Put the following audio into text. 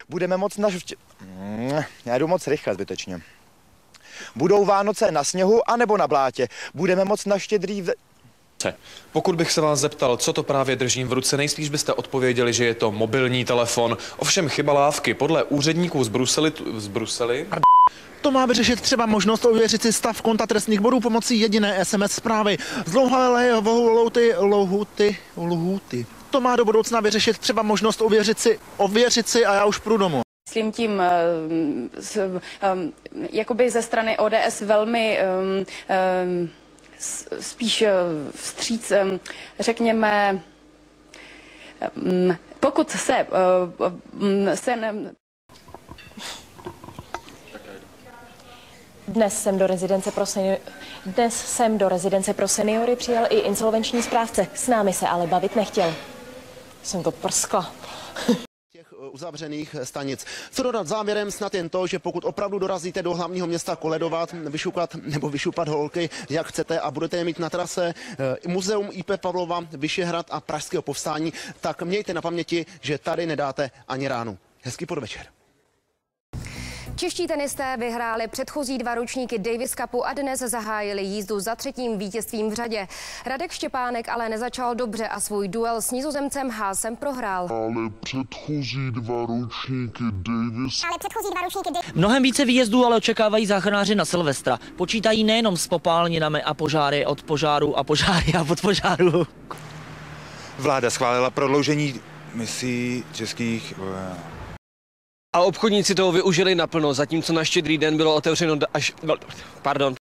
Budeme moc Já jdu moc rychle zbytečně. Budou Vánoce na sněhu anebo na blátě? Budeme moc na Štědrý Pokud bych se vás zeptal, co to právě držím v ruce, nejspíš byste odpověděli, že je to mobilní telefon. Ovšem chyba lávky. Podle úředníků z Brusely... To má vyřešit třeba možnost ověřit si stav konta trestních bodů pomocí jediné SMS zprávy. Zdlouhalé lhůty. To má do budoucna vyřešit třeba možnost ověřit si a já už půjdu domů. Myslím tím jakoby ze strany ODS velmi spíš vstříc, řekněme, pokud se Dnes jsem do rezidence pro seniory přijel i insolvenční správce. S námi se ale bavit nechtěl. Jsem to prskla. Těch uzavřených stanic. Co dodat závěrem, snad jen to, že pokud opravdu dorazíte do hlavního města koledovat, vyšupat holky, jak chcete, a budete je mít na trase muzeum IP Pavlova, Vyšehrad a Pražského povstání, tak mějte na paměti, že tady nedáte ani ránu. Hezký podvečer. Čeští tenisté vyhráli předchozí 2 ročníky Davis Cupu a dnes zahájili jízdu za 3. vítězstvím v řadě. Radek Štěpánek ale nezačal dobře a svůj duel s Nizozemcem Haasem prohrál. Ale předchozí 2 ročníky Davis... Mnohem více výjezdů ale očekávají záchranáři na Silvestra. Počítají nejenom s popáleninami a požáry od požáru a požáry a od požáru. Vláda schválila prodloužení misí českých... A obchodníci toho využili naplno, zatímco na Štědrý den bylo otevřeno až... Pardon.